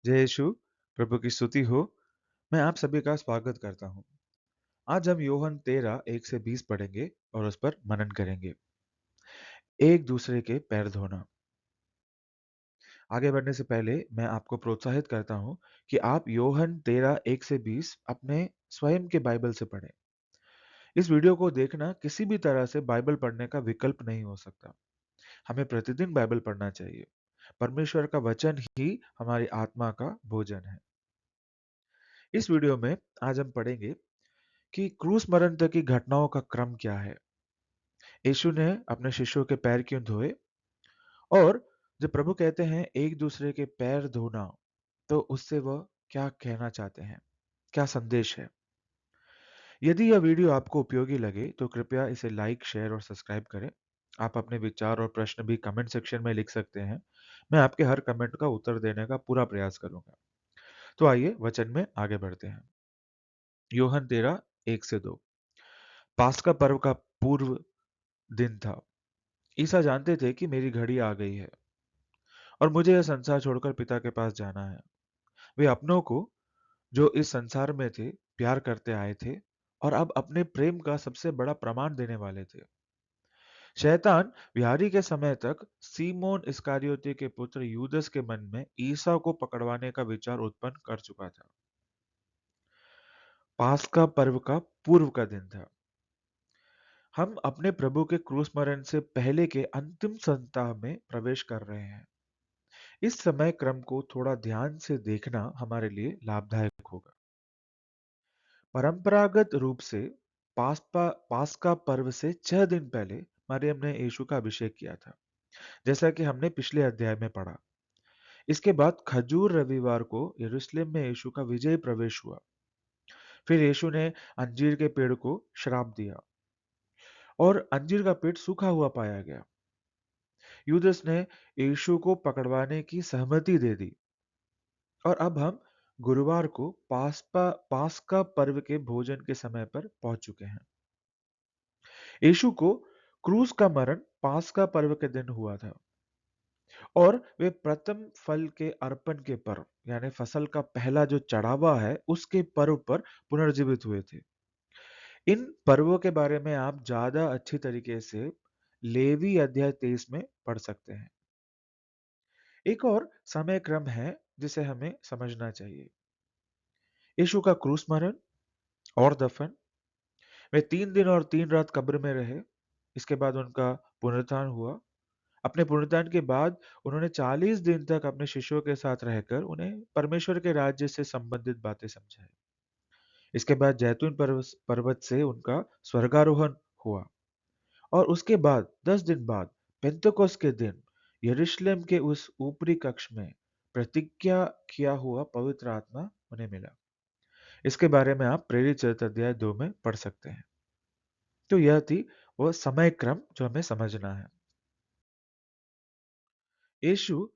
जय यीशु, प्रभु की स्तुति हो। मैं आप सभी का स्वागत करता हूँ। आज हम योहन 13 1 से 20 पढ़ेंगे और उस पर मनन करेंगे। एक दूसरे के पैर धोना। आगे बढ़ने से पहले मैं आपको प्रोत्साहित करता हूँ कि आप योहन 13 1 से 20 अपने स्वयं के बाइबल से पढ़ें। इस वीडियो को देखना किसी भी तरह से बाइबल पढ़ने का विकल्प नहीं हो सकता। हमें प्रतिदिन बाइबल पढ़ना चाहिए। परमेश्वर का वचन ही हमारी आत्मा का भोजन है। इस वीडियो में आज हम पढ़ेंगे कि क्रूस मरण तक की घटनाओं का क्रम क्या है। यीशु ने अपने शिष्यों के पैर क्यों धोए, और जब प्रभु कहते हैं एक दूसरे के पैर धोना, तो उससे वह क्या कहना चाहते हैं, क्या संदेश है। यदि यह वीडियो आपको उपयोगी लगे तो कृपया इसे लाइक, शेयर और सब्सक्राइब करें। आप अपने विचार और प्रश्न भी कमेंट सेक्शन में लिख सकते हैं। मैं आपके हर कमेंट का उत्तर देने का पूरा प्रयास करूंगा। तो आइए वचन में आगे बढ़ते हैं। योहन 13 1 से 2। पास्का पर्व का पूर्व दिन था। ईसा जानते थे कि मेरी घड़ी आ गई है और मुझे यह संसार छोड़कर पिता के पास जाना है। वे अपनों को जो इस संसार में थे प्यार करते आए थे और अब अपने प्रेम का सबसे बड़ा प्रमाण देने वाले थे। शैतान विहारी के समय तक सीमोन इस्करियोती के पुत्र यूदस के मन में ईसा को पकड़वाने का विचार उत्पन्न कर चुका था। पास्का पर्व का पूर्व का दिन था। हम अपने प्रभु के क्रूस मरण से पहले के अंतिम सप्ताह में प्रवेश कर रहे हैं। इस समय क्रम को थोड़ा ध्यान से देखना हमारे लिए लाभदायक होगा। परंपरागत रूप से पास्का पर्व से 6 दिन पहले मरियम ने यीशु का अभिषेक किया था, जैसा कि हमने पिछले अध्याय में पढ़ा। इसके बाद खजूर रविवार को यरूशलेम में यीशु का विजय प्रवेश हुआ। फिर यीशु ने अंजीर के पेड़ को श्राप दिया और अंजीर का पेड़ सूखा हुआ पाया गया। यूदस ने यीशु को पकड़वाने की सहमति दे दी और अब हम गुरुवार को पास्का पर्व के भोजन के समय पर पहुंच चुके हैं। यीशु को क्रूस का मरण पास्का पर्व के दिन हुआ था और वे प्रथम फल के अर्पण के पर्व, यानी फसल का पहला जो चढ़ावा है, उसके पर्व पर पुनर्जीवित हुए थे। इन पर्वों के बारे में आप ज्यादा अच्छी तरीके से लेवी अध्याय 23 में पढ़ सकते हैं। एक और समय क्रम है जिसे हमें समझना चाहिए। यीशु का क्रूस मरण और दफन। वे 3 दिन और 3 रात कब्र में रहे। इसके बाद उनका पुनरुत्थान हुआ। अपने पुनरुत्थान के बाद उन्होंने 40 दिन तक अपने शिष्यों के साथ रहकर उन्हें परमेश्वर के राज्य से संबंधित बातें समझाई। इसके बाद जैतून पर्वत से उनका स्वर्गारोहण हुआ और उसके बाद 10 दिन बाद पेंतुकोस के दिन यरूशलेम के उस ऊपरी कक्ष में प्रतिज्ञा किया हुआ पवित्र आत्मा उन्हें मिला। इसके बारे में आप प्रेरित चरित्र अध्याय 2 में पढ़ सकते हैं। तो यह थी वह समय क्रम जो हमें समझना है। यीशु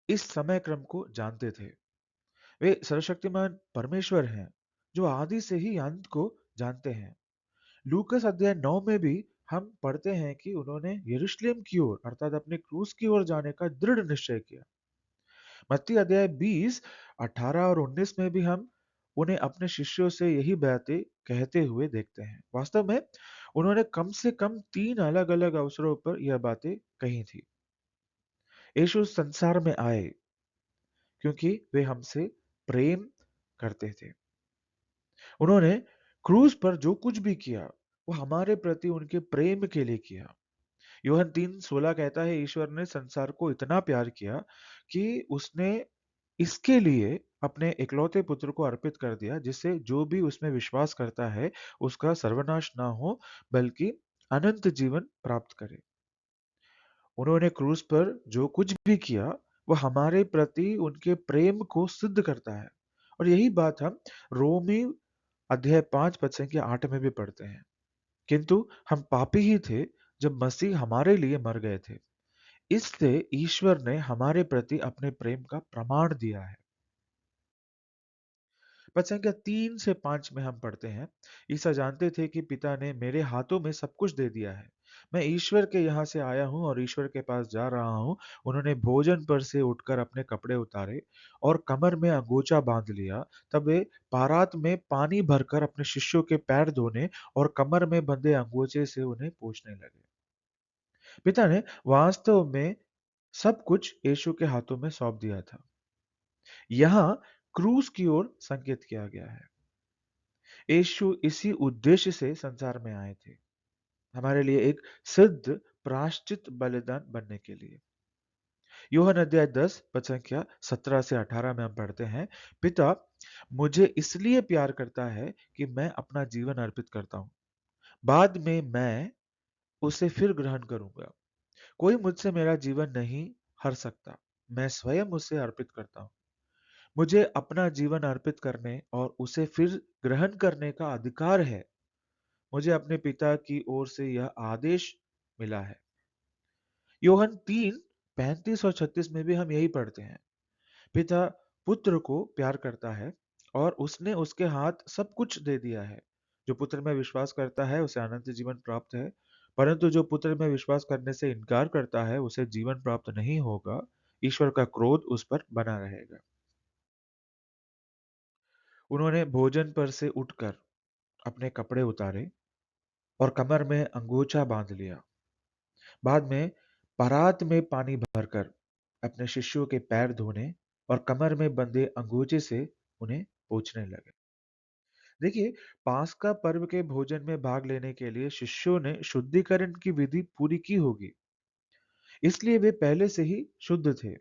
इस समय क्रम को जानते थे। वे सर्वशक्तिमान परमेश्वर हैं जो आदि से ही अंत को जानते हैं। लूकस अध्याय 9 में भी हम पढ़ते हैं कि उन्होंने यरूशलेम की ओर अर्थात अपने क्रूस की ओर जाने का दृढ़ निश्चय किया। मत्ती अध्याय 20 18 और 19 में भी हम उन्हें अपने शिष्यों से यही बातें कहते हुए देखते हैं। वास्तव में उन्होंने कम से कम 3 अलग-अलग अवसरों पर यह बातें कही थी। यीशु संसार में आए क्योंकि वे हमसे प्रेम करते थे। उन्होंने क्रूस पर जो कुछ भी किया वो हमारे प्रति उनके प्रेम के लिए किया। यूहन्ना 3:16 कहता है, ईश्वर ने संसार को इतना प्यार किया कि उसने इसके लिए अपने इकलौते पुत्र को अर्पित कर दिया, जिससे जो भी उसमें विश्वास करता है उसका सर्वनाश ना हो बल्कि अनंत जीवन प्राप्त करे। उन्होंने क्रूस पर जो कुछ भी किया वो हमारे प्रति उनके प्रेम को सिद्ध करता है। और यही बात हम रोमी अध्याय 5 पद संख्या 8 में भी पढ़ते हैं। किंतु हम पापी ही थे जब मसीह हमारे लिए मर गए थे। इससे ईश्वर ने हमारे प्रति अपने प्रेम का प्रमाण दिया है। पद संख्या 3 से 5 में हम पढ़ते हैं, ईसा जानते थे कि पिता ने मेरे हाथों में सब कुछ दे दिया है। मैं ईश्वर के यहाँ से आया हूँ और ईश्वर के पास जा रहा हूँ। उन्होंने भोजन पर से उठकर अपने कपड़े उतारे और कमर में अंगोछा बांध लिया। तब वे पारात में पानी भरकर अपने शिष्यों के पैर धोने और कमर में बंधे अंगोछे से उन्हें पोंछने लगे। पिता ने वास्तव में सब कुछ यीशु के हाथों में सौंप दिया था। यहाँ क्रूस की ओर संकेत किया गया है। यीशु इसी उद्देश्य से संसार में आए थे, हमारे लिए एक सिद्ध प्रायश्चित बलिदान बनने के लिए। यूहन्ना अध्याय 10 पद संख्या 17 से 18 में हम पढ़ते हैं, पिता मुझे इसलिए प्यार करता है कि मैं अपना जीवन अर्पित करता हूँ। बाद में मैं उसे फिर ग्रहण करूंगा। कोई मुझसे मेरा जीवन नहीं हर सकता, मैं स्वयं उसे अर्पित करता हूँ। मुझे अपना जीवन अर्पित करने और उसे फिर ग्रहण करने का अधिकार है। मुझे अपने पिता की ओर से यह आदेश मिला है। योहन 3 35 और 36 में भी हम यही पढ़ते हैं। पिता पुत्र को प्यार करता है और उसने उसके हाथ सब कुछ दे दिया है। जो पुत्र में विश्वास करता है उसे अनंत जीवन प्राप्त है, परंतु जो पुत्र में विश्वास करने से इनकार करता है उसे जीवन प्राप्त नहीं होगा। ईश्वर का क्रोध उस पर बना रहेगा। उन्होंने भोजन पर से उठकर अपने कपड़े उतारे और कमर में अंगोछा बांध लिया। बाद में परात में पानी भरकर अपने शिष्यों के पैर धोने और कमर में बंधे अंगोछे से उन्हें पोंछने लगे। देखिए, पास्का पर्व के भोजन में भाग लेने के लिए शिष्यों ने शुद्धिकरण की विधि पूरी की होगी, इसलिए वे पहले से ही शुद्ध थे।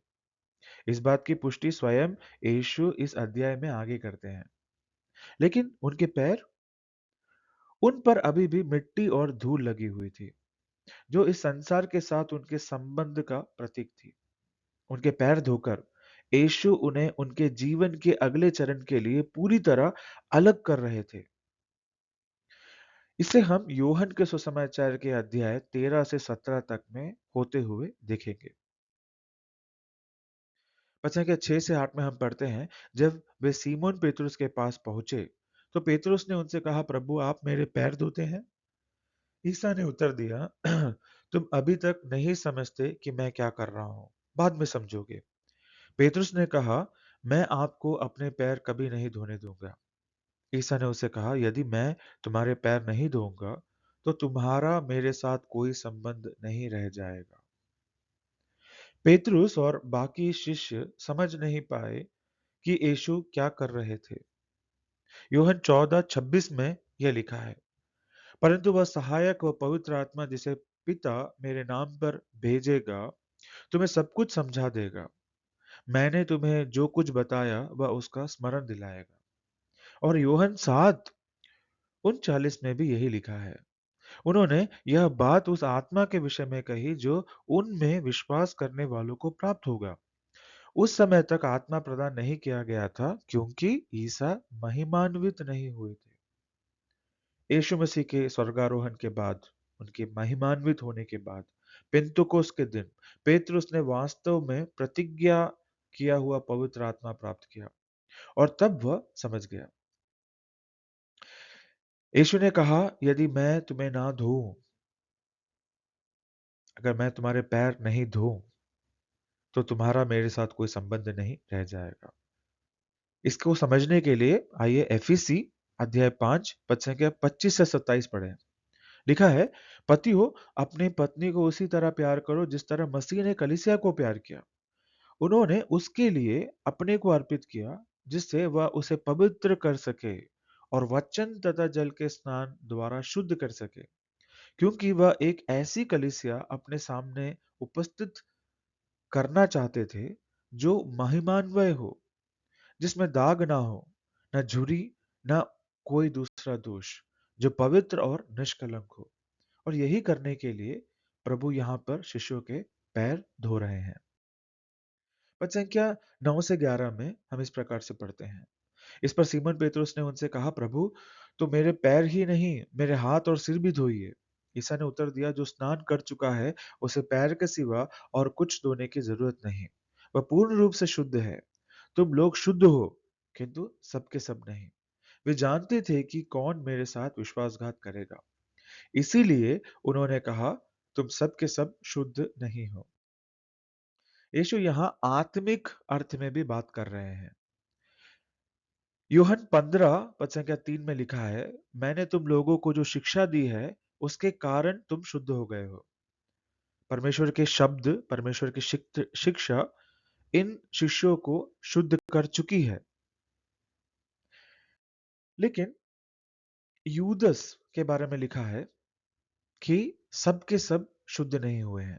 इस बात की पुष्टि स्वयं यीशु इस अध्याय में आगे करते हैं। लेकिन उनके पैर, उन पर अभी भी मिट्टी और धूल लगी हुई थी, जो इस संसार के साथ उनके संबंध का प्रतीक थी। उनके पैर धोकर यीशु उन्हें उनके जीवन के अगले चरण के लिए पूरी तरह अलग कर रहे थे। इसे हम योहन के सुसमाचार के अध्याय 13 से 17 तक में होते हुए देखेंगे। पता है 6 से 8 में हम पढ़ते हैं, जब वे सीमोन पेतरुस के पास पहुंचे तो पेतरुस ने उनसे कहा, प्रभु आप मेरे पैर धोते हैं? ईसा ने उत्तर दिया, तुम अभी तक नहीं समझते कि मैं क्या कर रहा हूं, बाद में समझोगे। पेतरुस ने कहा, मैं आपको अपने पैर कभी नहीं धोने दूंगा। ईसा ने उसे कहा, यदि मैं तुम्हारे पैर नहीं धोऊंगा तो तुम्हारा मेरे साथ कोई संबंध नहीं रह जाएगा। पेतरुस और बाकी शिष्य समझ नहीं पाए कि यीशु क्या कर रहे थे। यूहन्ना 14:26 में यह लिखा है, परंतु वह सहायक व पवित्र आत्मा जिसे पिता मेरे नाम पर भेजेगा तुम्हें सब कुछ समझा देगा। मैंने तुम्हें जो कुछ बताया वह उसका स्मरण दिलाएगा। और यूहन्ना 7:39 में भी यही लिखा है। उन्होंने यह बात उस आत्मा के विषय में कही जो उनमें विश्वास करने वालों को प्राप्त होगा। उस समय तक आत्मा प्रदान नहीं किया गया था क्योंकि ईसा महिमान्वित नहीं हुए थे। यीशु मसीह के स्वर्गारोहण के बाद, उनके महिमान्वित होने के बाद, पेंतुकोस के दिन पेतरुस ने वास्तव में प्रतिज्ञा किया हुआ पवित्र आत्मा प्राप्त किया और तब वह समझ गया। यीशु ने कहा, यदि मैं तुम्हें ना धोऊं, अगर मैं तुम्हारे पैर नहीं धोऊं तो तुम्हारा मेरे साथ कोई संबंध नहीं रह जाएगा। इसको समझने के लिए आइए एफिसी अध्याय 5 पद संख्या 25 से 27 पढ़ें। लिखा है, पति हो अपनी पत्नी को उसी तरह प्यार करो जिस तरह मसीह ने कलीसिया को प्यार किया। उन्होंने उसके लिए अपने को अर्पित किया जिससे वह उसे पवित्र कर सके और वचन तथा जल के स्नान द्वारा शुद्ध कर सके, क्योंकि वह एक ऐसी कलीसिया अपने सामने उपस्थित करना चाहते थे जो महिमान्वय हो, जिसमें दाग ना हो, न झुरी, न कोई दूसरा दोष, जो पवित्र और निष्कलंक हो। और यही करने के लिए प्रभु यहाँ पर शिष्यों के पैर धो रहे हैं। पद संख्या 9 से 11 में हम इस प्रकार से पढ़ते हैं। इस पर सीमोन पेतरुस ने उनसे कहा, प्रभु तो मेरे पैर ही नहीं मेरे हाथ और सिर भी धोइए। ईसा ने उत्तर दिया, जो स्नान कर चुका है उसे पैर के सिवा और कुछ धोने की जरूरत नहीं, वह पूर्ण रूप से शुद्ध है। तुम लोग शुद्ध हो किंतु सबके सब नहीं। वे जानते थे कि कौन मेरे साथ विश्वासघात करेगा। इसीलिए उन्होंने कहा, तुम सब के सब शुद्ध नहीं हो। यीशु यहाँ आत्मिक अर्थ में भी बात कर रहे हैं। यूहन्ना 15 पद संख्या 3 में लिखा है, मैंने तुम लोगों को जो शिक्षा दी है, उसके कारण तुम शुद्ध हो गए हो। परमेश्वर के शब्द, परमेश्वर की शिक्षा इन शिष्यों को शुद्ध कर चुकी है। लेकिन यूदस के बारे में लिखा है कि सब के सब शुद्ध नहीं हुए हैं,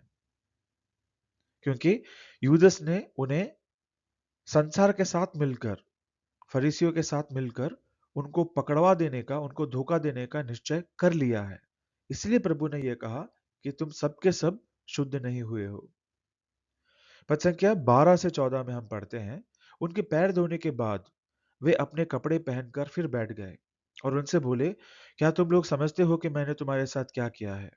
क्योंकि यूदस ने उन्हें संसार के साथ मिलकर, फरीसियों के साथ मिलकर उनको पकड़वा देने का, उनको धोखा देने का निश्चय कर लिया है। इसलिए प्रभु ने यह कहा कि तुम सबके सब शुद्ध नहीं हुए हो। पद संख्या 12 से 14 में हम पढ़ते हैं, उनके पैर धोने के बाद वे अपने कपड़े पहनकर फिर बैठ गए और उनसे बोले, क्या तुम लोग समझते हो कि मैंने तुम्हारे साथ क्या किया है?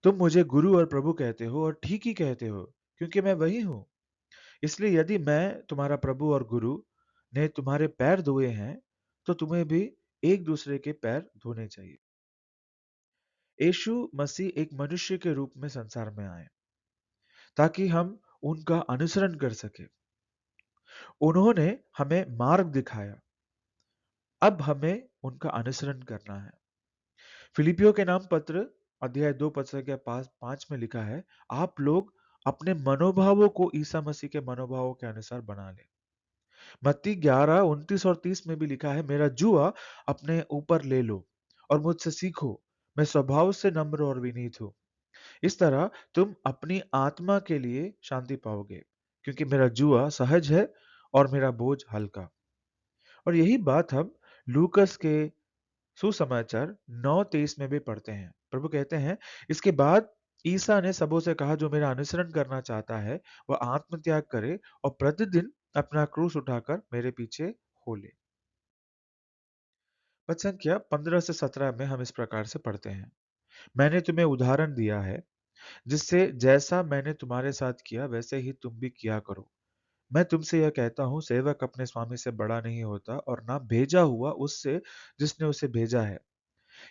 तुम मुझे गुरु और प्रभु कहते हो और ठीक ही कहते हो, क्योंकि मैं वही हूं। इसलिए यदि मैं तुम्हारा प्रभु और गुरु ने तुम्हारे पैर धोए हैं, तो तुम्हें भी एक दूसरे के पैर धोने चाहिए। यीशु मसीह एक मनुष्य के रूप में संसार में आए ताकि हम उनका अनुसरण कर सके। उन्होंने हमें मार्ग दिखाया, अब हमें उनका अनुसरण करना है। फिलिपियों के नाम पत्र अध्याय 2 पद संख्या 5 में लिखा है, आप लोग अपने मनोभावों को ईसा मसीह के मनोभावों के अनुसार बना लें। मत्ती 11 29 और 30 में भी लिखा है, मेरा जुआ अपने ऊपर ले लो और मुझसे सीखो, मैं स्वभाव से नम्र और विनीत हूँ। इस तरह तुम अपनी आत्मा के लिए शांति पाओगे, क्योंकि मेरा जुआ सहज है और मेरा बोझ हल्का। और यही बात हम लूकस के सुसमाचार 9:23 में भी पढ़ते हैं। प्रभु कहते हैं, इसके बाद ईसा ने सबों से कहा, जो मेरा अनुसरण करना चाहता है वह आत्मत्याग करे और प्रतिदिन अपना क्रूस उठाकर मेरे पीछे हो ले। पद संख्या 15 से 17 में हम इस प्रकार से पढ़ते हैं, मैंने तुम्हें उदाहरण दिया है, जिससे जैसा मैंने तुम्हारे साथ किया वैसे ही तुम भी किया करो। मैं तुमसे यह कहता हूँ, सेवक अपने स्वामी से बड़ा नहीं होता और ना भेजा हुआ उससे जिसने उसे भेजा है।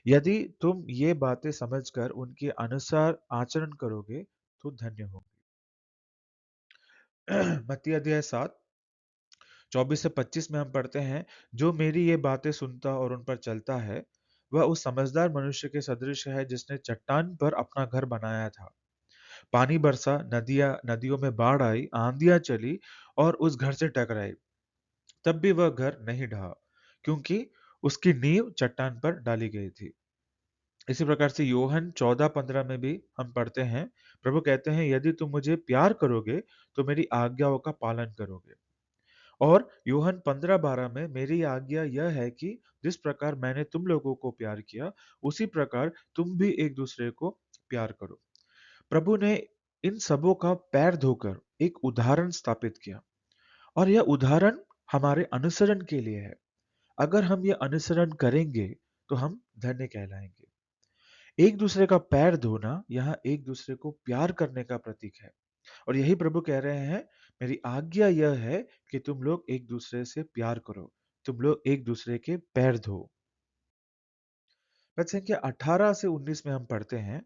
यदि तुम ये बातें समझकर उनके अनुसार आचरण करोगे तो धन्य होगे। मत्ती अध्याय 7 24 से 25 में हम पढ़ते हैं, जो मेरी ये बातें सुनता और उन पर चलता है वह उस समझदार मनुष्य के सदृश है जिसने चट्टान पर अपना घर बनाया था। पानी बरसा, नदियों में बाढ़ आई, आंधियां चली और उस घर से टकराई, तब भी वह घर नहीं ढहा, क्योंकि उसकी नींव चट्टान पर डाली गई थी। इसी प्रकार से यूहन्ना 14:15 में भी हम पढ़ते हैं, प्रभु कहते हैं, यदि तुम मुझे प्यार करोगे तो मेरी आज्ञाओं का पालन करोगे। और यूहन्ना 15:12 में, मेरी आज्ञा यह है कि जिस प्रकार मैंने तुम लोगों को प्यार किया, उसी प्रकार तुम भी एक दूसरे को प्यार करो। प्रभु ने इन सबों का पैर धोकर एक उदाहरण स्थापित किया और यह उदाहरण हमारे अनुसरण के लिए है। अगर हम यह अनुसरण करेंगे तो हम धन्य कहलाएंगे। एक दूसरे का पैर धोना यहाँ एक दूसरे को प्यार करने का प्रतीक है और यही प्रभु कह रहे हैं, मेरी आज्ञा यह है कि तुम लोग एक दूसरे से प्यार करो, तुम लोग एक दूसरे के पैर धो। पद संख्या 18 से 19 में हम पढ़ते हैं,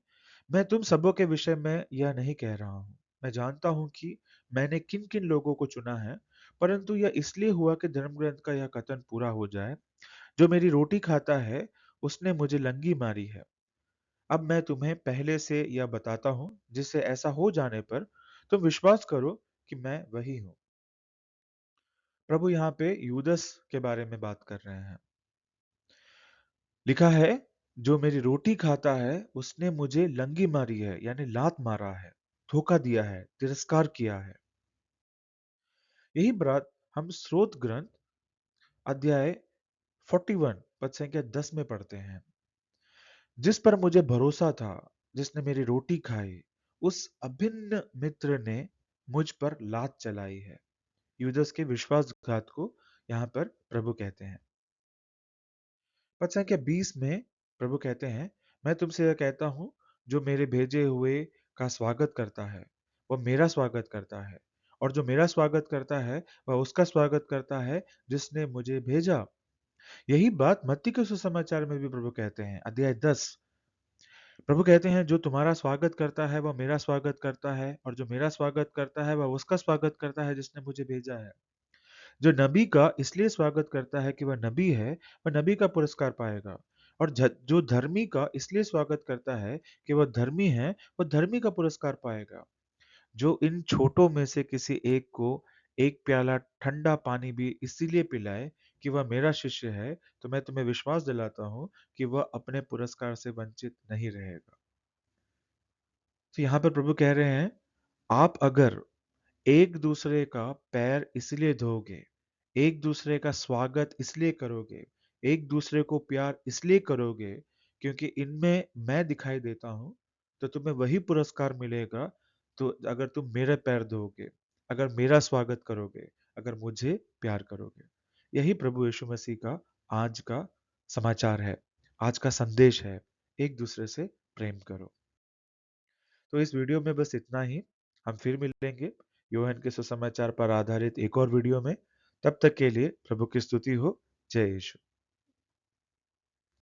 मैं तुम सबों के विषय में यह नहीं कह रहा हूं, मैं जानता हूं कि मैंने किन किन लोगों को चुना है, परंतु यह इसलिए हुआ कि धर्म ग्रंथ का यह कथन पूरा हो जाए, जो मेरी रोटी खाता है उसने मुझे लंगी मारी है। अब मैं तुम्हें पहले से यह बताता हूं, जिससे ऐसा हो जाने पर तुम विश्वास करो कि मैं वही हूं। प्रभु यहाँ पे यूदस के बारे में बात कर रहे हैं। लिखा है, जो मेरी रोटी खाता है उसने मुझे लंगी मारी है, यानी लात मारा है, धोखा दिया है, तिरस्कार किया है। यही बात हम स्रोत ग्रंथ अध्याय 41 पद संख्या 10 में पढ़ते हैं, जिस पर मुझे भरोसा था, जिसने मेरी रोटी खाई, उस अभिन्न मित्र ने मुझ पर लात चलाई है। यूदस के विश्वासघात को यहाँ पर प्रभु कहते हैं। पद संख्या 20 में प्रभु कहते हैं, मैं तुमसे यह कहता हूँ, जो मेरे भेजे हुए का स्वागत करता है वह मेरा स्वागत करता है, और जो मेरा स्वागत करता है वह उसका स्वागत करता है जिसने मुझे भेजा। यही बात मत्ती के सुसमाचार में भी प्रभु कहते हैं, अध्याय 10। प्रभु कहते हैं, जो तुम्हारा स्वागत करता है वह मेरा स्वागत करता है, और जो मेरा स्वागत करता है वह उसका स्वागत करता है जिसने मुझे भेजा है। जो नबी का इसलिए स्वागत करता है कि वह नबी है, वह नबी का पुरस्कार पाएगा। और जो धर्मी का इसलिए स्वागत करता है कि वह धर्मी है, वह धर्मी का पुरस्कार पाएगा। जो इन छोटों में से किसी एक को एक प्याला ठंडा पानी भी इसीलिए पिलाए कि वह मेरा शिष्य है, तो मैं तुम्हें विश्वास दिलाता हूं कि वह अपने पुरस्कार से वंचित नहीं रहेगा। तो यहाँ पर प्रभु कह रहे हैं, आप अगर एक दूसरे का पैर इसलिए धोगे, एक दूसरे का स्वागत इसलिए करोगे, एक दूसरे को प्यार इसलिए करोगे क्योंकि इनमें मैं दिखाई देता हूं, तो तुम्हें वही पुरस्कार मिलेगा। तो अगर तुम मेरे पैर धोगे, अगर मेरा स्वागत करोगे, अगर मुझे प्यार करोगे, यही प्रभु यीशु मसीह का आज का समाचार है, आज का संदेश है। एक दूसरे से प्रेम करो। तो इस वीडियो में बस इतना ही। हम फिर मिलेंगे यूहन्ना के सुसमाचार पर आधारित एक और वीडियो में। तब तक के लिए प्रभु की स्तुति हो। जय यीशु।